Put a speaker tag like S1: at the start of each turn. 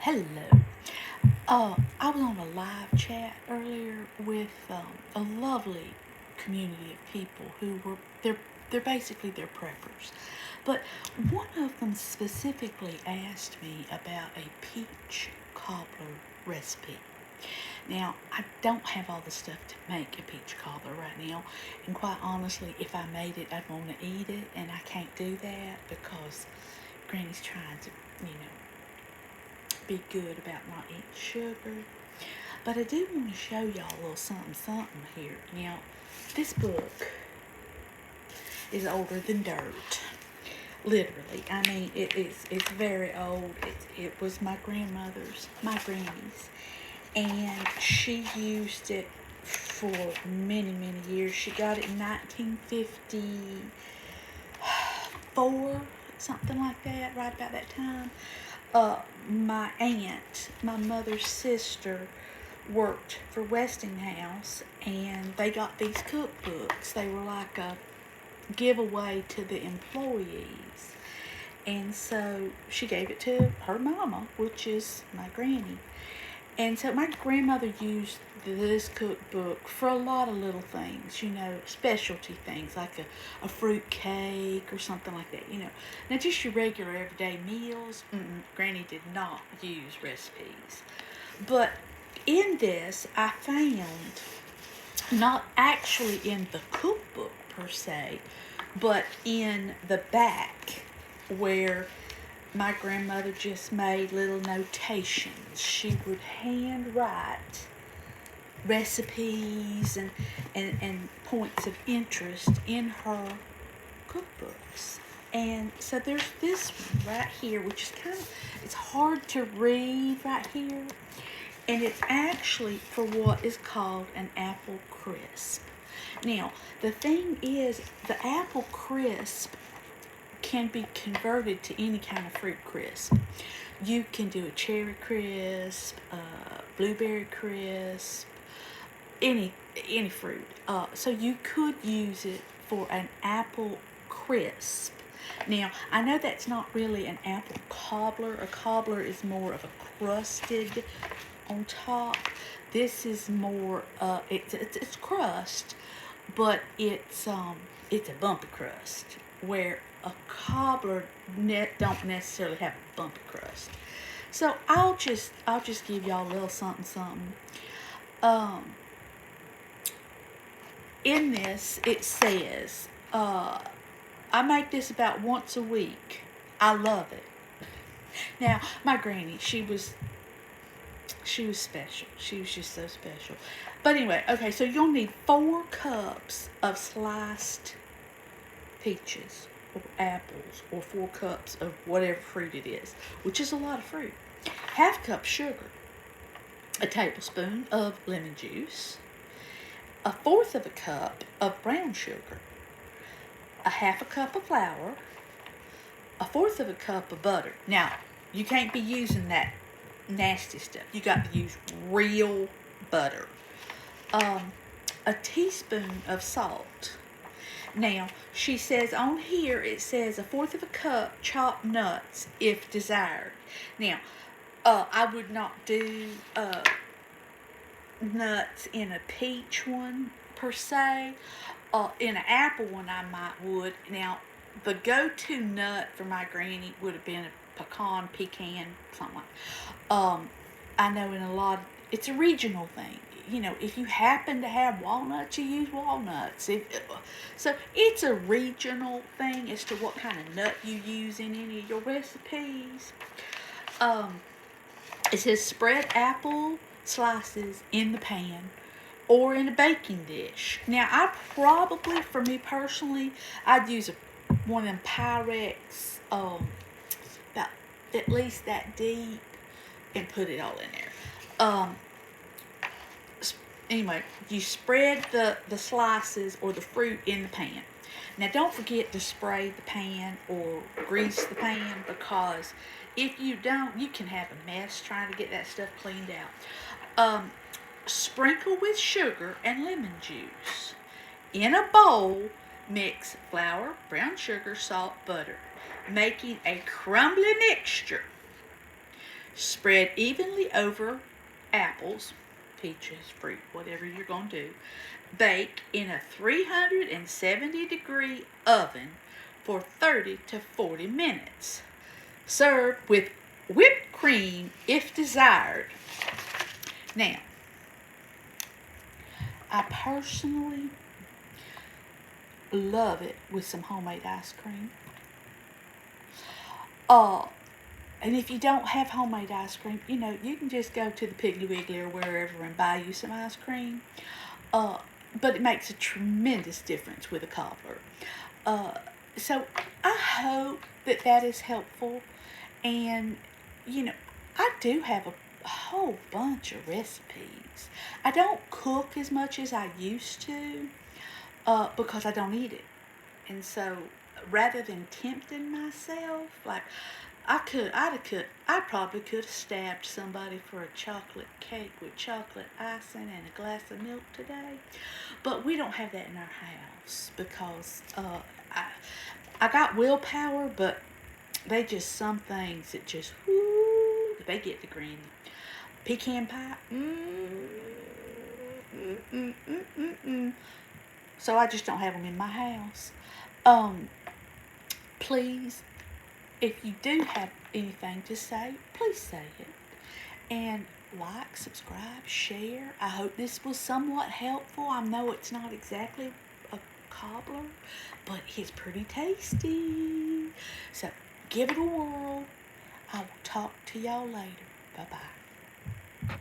S1: Hello. I was on a live chat earlier with a lovely community of people who were they're basically their preppers, but one of them specifically asked me about a peach cobbler recipe. Now I don't have all the stuff to make a peach cobbler right now, and quite honestly, if I made it, I'd want to eat it, and I can't do that because Granny's trying to, you know, be good about not eating sugar. But I do want to show y'all a little something here. Now, this book is older than dirt. Literally. I mean, it's very old. It was my grandmother's, my granny's. And she used it for many, many years. She got it in 1954, something like that, right about that time. My aunt, my mother's sister, worked for Westinghouse, and they got these cookbooks. They were like a giveaway to the employees. And so she gave it to her mama, which is my granny. And so my grandmother used this cookbook for a lot of little things, specialty things like a fruit cake or something like that, Now, just your regular everyday meals, Granny did not use recipes. But in this, I found, not actually in the cookbook per se, but in the back where my grandmother just made little notations. She would handwrite recipes and points of interest in her cookbooks. And so there's this one right here, which is it's hard to read right here. And it's actually for what is called an apple crisp. Now, the thing is, the apple crisp can be converted to any kind of fruit crisp. You can do a cherry crisp, blueberry crisp, any fruit. So you could use it for an apple crisp. Now, I know that's not really an apple cobbler. A cobbler is more of a crusted on top. This is more, it's crust, but it's a bumpy crust, where a cobbler don't necessarily have a bumpy crust. So I'll just give y'all a little something. In this it says, I make this about once a week. I love it. Now, my granny, she was special. She was just so special. But anyway, okay, so you'll need 4 cups of sliced peaches or apples, or 4 cups of whatever fruit it is, which is a lot of fruit. Half cup sugar, a tablespoon of lemon juice, a fourth of a cup of brown sugar, a half a cup of flour, a fourth of a cup of butter. Now, you can't be using that nasty stuff. You got to use real butter. A teaspoon of salt. Now, she says on here, it says a fourth of a cup chopped nuts if desired. Now, I would not do nuts in a peach one per se. In an apple one, I would. Now, the go-to nut for my granny would have been a pecan, something like that. I know in a lot, it's a regional thing. If you happen to have walnuts, you use walnuts. So it's a regional thing as to what kind of nut you use in any of your recipes. It says spread apple slices in the pan or in a baking dish. Now, for me personally, I'd use one of them Pyrex, about at least that deep, and put it all in there. Anyway, you spread the slices or the fruit in the pan. Now, don't forget to spray the pan or grease the pan, because if you don't, you can have a mess trying to get that stuff cleaned out. Sprinkle with sugar and lemon juice. In a bowl, mix flour, brown sugar, salt, butter, making a crumbly mixture. Spread evenly over apples, peaches, fruit, whatever you're going to do. Bake in a 370-degree oven for 30 to 40 minutes. Serve with whipped cream if desired. Now, I personally love it with some homemade ice cream. And if you don't have homemade ice cream, you can just go to the Piggly Wiggly or wherever and buy you some ice cream. But it makes a tremendous difference with a cobbler. So I hope that is helpful. And, I do have a whole bunch of recipes. I don't cook as much as I used to because I don't eat it. And so rather than tempting myself, like I probably could have stabbed somebody for a chocolate cake with chocolate icing and a glass of milk today. But we don't have that in our house because I got willpower, but they just, some things that just, whoo, they get the green. Pecan pie, so I just don't have them in my house. Please, if you do have anything to say, please say it. And like, subscribe, share. I hope this was somewhat helpful. I know it's not exactly a cobbler, but it's pretty tasty. So give it a whirl. I will talk to y'all later. Bye-bye.